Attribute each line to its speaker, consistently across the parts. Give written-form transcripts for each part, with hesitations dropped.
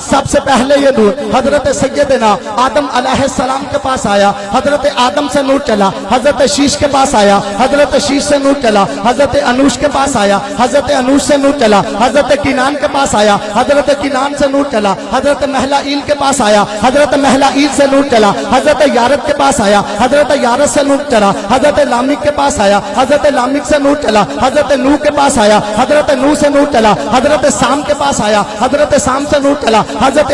Speaker 1: سب سے پہلے یہ نور حضرت سیدنا آدم علیہ السلام کے پاس آیا، حضرت آدم سے نور چلا، حضرت شیش کے پاس آیا، حضرت شیش سے نور چلا، حضرت انوش کے پاس آیا، حضرت انوش سے نور چلا، حضرت کنان کے پاس آیا، حضرت کنان سے نور چلا، حضرت مہلائیل کے پاس آیا، حضرت مہلائیل سے نور چلا، حضرت یارد کے پاس آیا، حضرت یارد سے نور چلا، حضرت لامک کے پاس آیا، حضرت لامک سے نور چلا، حضرت نوح کے پاس آیا، حضرت نوح سے نور چلا، حضرت سام کے پاس آیا، حضرت سام سے نور چلا، حضرت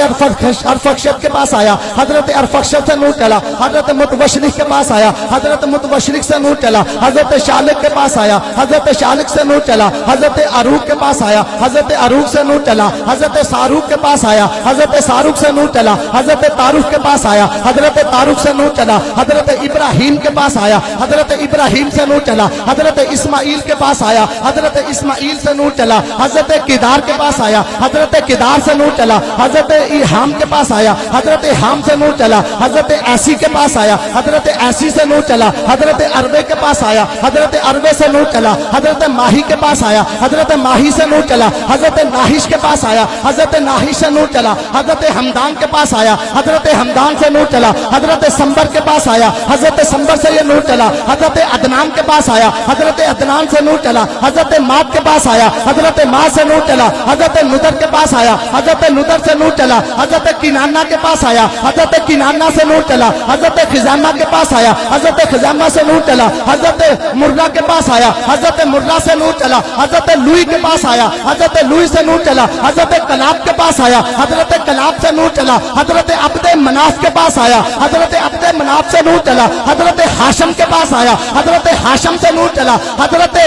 Speaker 1: ارفخشد کے پاس آیا، حضرت ارفخشد سے نور چلا، حضرت متبشرک کے پاس آیا، حضرت متبشرک سے نور چلا، حضرت شالک کے پاس آیا، حضرت شالک سے نور چلا، حضرت عروق کے پاس آیا، حضرت عروق سے نور چلا، حضرت ساروق کے پاس آیا، حضرت ساروق سے نور چلا، حضرت تاروق کے پاس آیا، حضرت تاروق سے نور چلا، حضرت ابراہیم کے پاس آیا، حضرت ابراہیم سے نور چلا، حضرت اسماعیل کے پاس آیا، حضرت اسماعیل سے نور چلا، حضرت کدار کے پاس آیا، حضرت کدار سے نور چلا، حضرت ایہام کے پاس آیا، حضرت ایہام سے نور چلا، حضرت ایسی کے پاس آیا، حضرت ایسی سے نور چلا، حضرت عربے کے پاس آیا، حضرت عربے سے نور چلا، حضرت ماہی کے پاس آیا، حضرت ماہی سے نور چلا، حضرت ناہش کے پاس آیا، حضرت ناہش سے نور چلا، حضرت ہمدان کے پاس آیا، حضرت ہمدان سے نور چلا، حضرت سمبر کے پاس آیا، حضرت سمبر سے یہ نور چلا، حضرت عدنان کے پاس آیا، حضرت عدنان سے نور چلا، حضرت ماد کے پاس آیا، حضرت ماد سے نور چلا، حضرت ندر کے پاس آیا، حضرت ندر سے نور چلا، حضرت کنانا کے پاس آیا، حضرت کنانا سے نور چلا، حضرت خزامہ کے پاس آیا، حضرت خزامہ سے نور چلا، حضرت مرہ کے پاس آیا، حضرت مرہ سے نور چلا، حضرت لوئی کے پاس آیا، حضرت لوئی سے نور چلا، حضرت کلاب کے پاس آیا، حضرت کلاب سے نور چلا، حضرت عبد مناف کے پاس آیا، حضرت عبد مناف سے نور چلا، حضرت ہاشم کے پاس آیا، حضرت ہاشم سے نور چلا، حضرت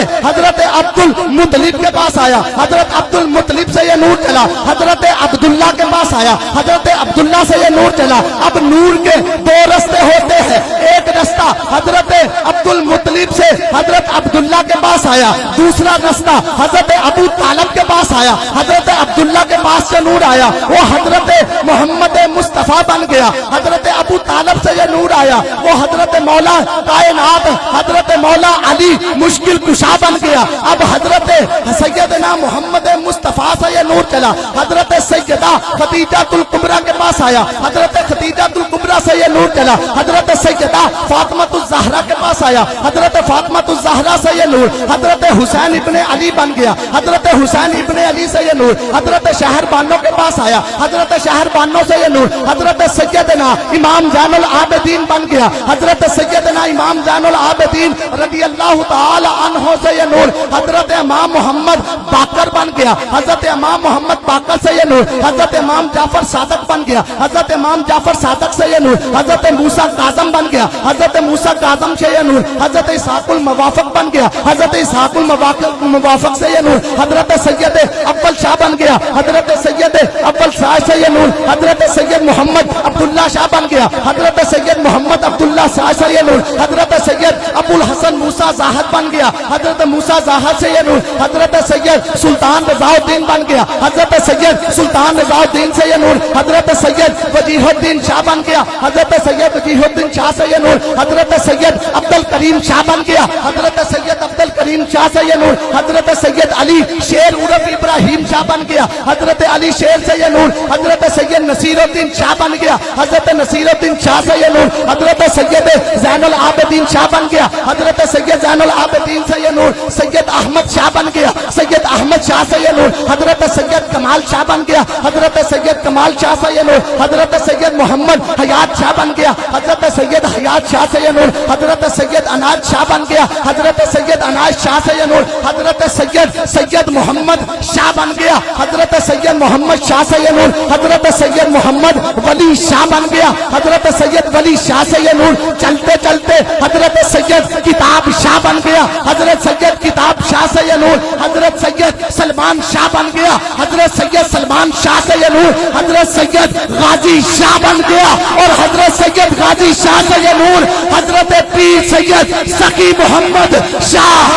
Speaker 1: عبد المطلب کے پاس آیا، حضرت عبد المطلب سے یہ نور چلا، حضرت عبداللہ کے پاس آیا، حضرت عبداللہ سے یہ نور چلا۔ اب نور کے دو رستے ہوتے ہیں، ایک رستہ حضرت عبد المطلب سے حضرت عبداللہ کے پاس آیا، دوسرا رستہ حضرت ابو طالب کے پاس آیا، حضرت عبداللہ کے پاس سے نور آیا، وہ حضرت محمد مصطفیٰ بن گیا، حضرت ابو طالب سے یہ نور آیا، وہ حضرت مولا کائنات حضرت مولا علی مشکل کشا بن گیا۔ اب حضرت سیدنا محمد مصطفیٰ سے یہ نور چلا، حضرت سیدہ خدیجہ الکبریٰ کے پاس آیا، حضرت خدیجہ الکبریٰ سے یہ نور چلا، حضرت سیدہ فاطمہ الزہرا کے پاس آیا، حضرت فاطمہ الزہرا سے یہ نور، حضرت حسین ابن علی بن گیا، حضرت حسین ابن علی سے یہ نور، حضرت شہر بانو کے پاس آیا، حضرت شہر بانو سے یہ نور، حضرت سیدنا امام زین العابدین بن گیا، حضرت سیدنا امام زین العابدین رضی اللہ تعالی عنہ سے یہ نور، حضرت امام محمد باقر بن گیا، حضرت امام محمد باقر سے یہ نور، حضرت امام جعفر صادق بن گیا، حضرت امام جعفر صادق سے یہ نور، حضرت موسیٰ کاظم بن گیا، حضرت موسیٰ کاظم سے یہ نور، حضرت اسحاق الموافق بن گیا، حضرت اسحاق الموافق سے یہ نور، حضرت سید اول شاہ بن گیا، حضرت سید اول شاہ سے یہ نور، حضرت سید محمد عبداللہ شاہ بن گیا، حضرت سید محمد عبداللہ شاہ سے یہ نور، حضرت سید ابو الحسن موسیٰ زاہد بن گیا، حضرت موسیٰ زاہد سے یہ نور، حضرت سید سلطان رضا الدین بن گیا، حضرت سید سلطان رضا الدین سے یہ نور، حضرت سید وجیہ الدین شاہ بن گیا، حضرت سید وجیہ الدین شاہ سے یہ نور، حضرت سید عبد الکریم شاہ بن گیا، حضرت سید عبد الکریم شاہ سے یہ نور، حضرت سید علی شیر عرف ابراہیم شاہ بن گیا، حضرت علی شیر سے یہ نور، حضرت سید نصیر الدین شاہ بن گیا، حضرت نصیر الدین شاہ سے یہ نور، حضرت سید زین العابدین شاہ بن گیا، حضرت سید زین العابدین سے یہ نور، سید احمد شاہ بن گیا، سید احمد شاہ سے یہ نور، حضرت سید کمال شاہ بن گیا، حضرت سید کمال شاہ سے یہ نور، حضرت سید محمد حیات شاہ بن گیا، حضرت سید حیات شاہ سے یہ نور، حضرت سید اناج شاہ بن گیا، حضرت سید اناج شاہ سے یہ نور، حضرت سید محمد شاہ بن گیا، حضرت سید محمد شاہ سے یہ نور، حضرت سید محمد ولی شاہ بن گیا، حضرت سید ولی شاہ سے یہ نور، چلتے چلتے حضرت سید کتاب شاہ بن گیا، حضرت سید کتاب شاہ سے یہ نور، حضرت سید سلمان شاہ بن گیا، حضرت سید سلمان شاہ سے یہ نور، حضرت سید غازی شاہ بن گیا، اور حضرت سید غازی شاہ سے یہ نور، حضرت پیر سید سخی محمد شاہ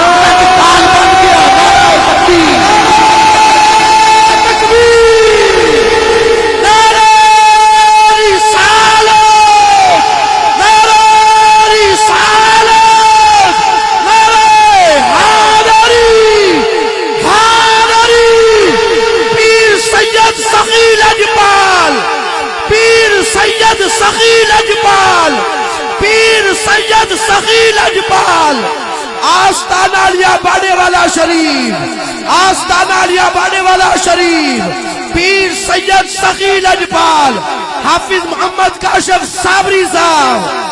Speaker 1: بن گیا۔
Speaker 2: سید سخی لجپال سید سخی لجپال، پیر سید سخی لجپال، آستانہ لیا بانے والا شریف، آستانہ لیا بانے والا شریف، پیر سید سخی لجپال، حافظ محمد کاشف صابری صاحب۔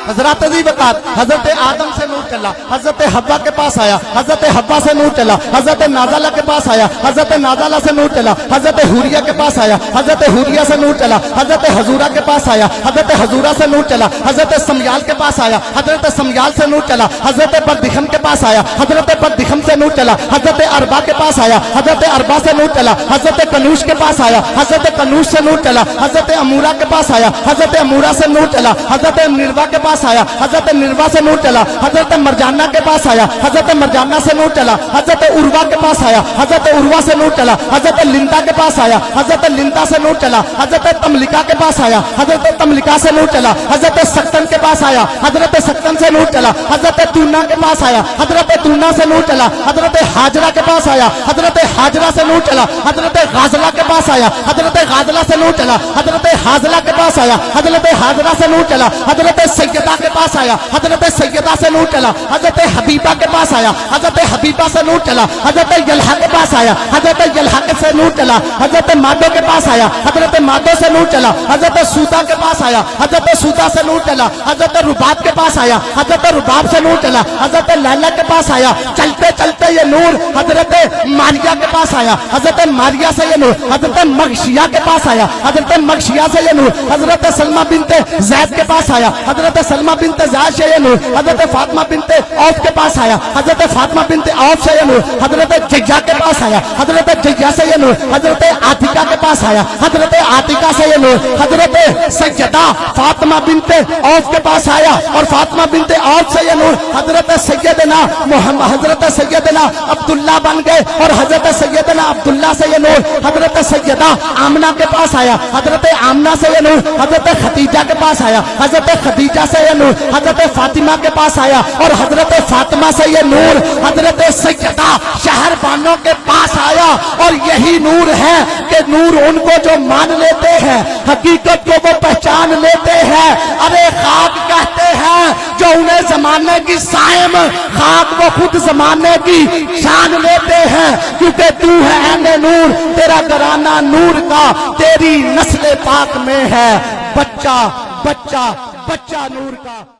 Speaker 1: حضرات عزیز وقات، حضرت آدم سے نور چلا، حضرت حوا کے پاس آیا، حضرت حوا سے نور چلا، حضرت نازلہ کے پاس آیا، حضرت نازلہ سے نور چلا، حضرت حوریہ کے پاس آیا، حضرت حوریہ سے نور چلا، حضرت حضورہ کے پاس آیا، حضرت حضورہ سے نور چلا، حضرت سمیال کے پاس آیا، حضرت سمیال سے نور چلا، حضرت بدخم کے پاس آیا، حضرت بدخم سے نور چلا، حضرت اربا کے پاس آیا، حضرت اربا سے نور چلا، حضرت کنوش کے پاس آیا، حضرت کنوش سے نور چلا، حضرت امورہ کے پاس آیا، حضرت امورہ سے نور چلا، حضرت نروا کے پاس آیا، حضرت نروا سے نور چلا، حضرت مرجانہ کے پاس آیا، حضرت مرجانہ سے نور چلا، حضرت عروہ کے پاس آیا، حضرت عروہ سے نور چلا، حضرت لندا کے پاس آیا، حضرت لندا سے نور چلا، حضرت تملکہ کے پاس آیا، حضرت تملکہ سے نور چلا، حضرت سکتن کے پاس آیا، حضرت سکتن سے نور چلا، حضرت تونا کے پاس آیا، حضرت تونا سے نور چلا، حضرت حاجرہ کے پاس آیا، حضرت حاجرہ سے نور چلا، حضرت غازلہ کے پاس آیا، حضرت غازلہ سے نور چلا، حضرت حاضلہ کے پاس آیا، حضرت حاضرہ سے نور چلا، حضرت سیدہ کے پاس آیا، حضرت سیدہ سے نور چلا، حضرت حبیبہ کے پاس آیا، حضرت حبیبہ سے نور چلا، حضرت یلحہ کے پاس آیا، حضرت یلحہ سے نور چلا، حضرت مادو کے پاس آیا، حضرت مادو سے نور چلا، حضرت سودا کے پاس آیا، حضرت سودا سے نور چلا، حضرت رباب کے پاس آیا، حضرت رباب سے نور چلا، حضرت لیلا کے پاس آیا، چلتے چلتے یہ نور حضرت ماریہ کے پاس آیا، حضرت ماریہ سے یہ نور حضرت مغشیہ کے پاس آیا، حضرت مغشیہ سے یہ نور حضرت سلمہ بنت زید کے پاس آیا، حضرت سلمہ بنت زید سے یہ نور حضرت فاطمہ بنت عوف کے پاس آیا، حضرت فاطمہ بنت عوف سے یہ نور حضرت جیہ کے پاس آیا، حضرت جیہ سے یہ نور حضرت عاتقہ کے پاس آیا، حضرت عاتقہ سے یہ نور حضرت سیدہ فاطمہ بنت عوف کے پاس آیا، اور فاطمہ بنت عوف سے یہ نور حضرت سیدنا محمد حضرت سیدنا عبداللہ بن گئے، اور حضرت سیدنا عبداللہ سے یہ نور حضرت سیدہ آمنہ کے پاس آیا، حضرت آمنہ سے یہ نور حضرت خدیجہ کے پاس آیا، حضرت خدیجہ سے یہ نور حضرت فاطمہ کے پاس آیا، اور حضرت فاطمہ سے یہ نور حضرت سیدہ شہر بانو کے پاس آیا۔ اور یہی نور ہے کہ نور ان کو جو مان لیتے ہیں، حقیقت کو وہ پہچان لیتے ہیں۔ ارے خاک کہتے ہیں جو انہیں زمانے کی سائم، خاک وہ خود زمانے کی شان لیتے ہیں، کیونکہ تو ہے اہل نور، تیرا گھرانہ نور کا، تیری نسل پاک میں ہے بچہ بچہ بچہ نور کا۔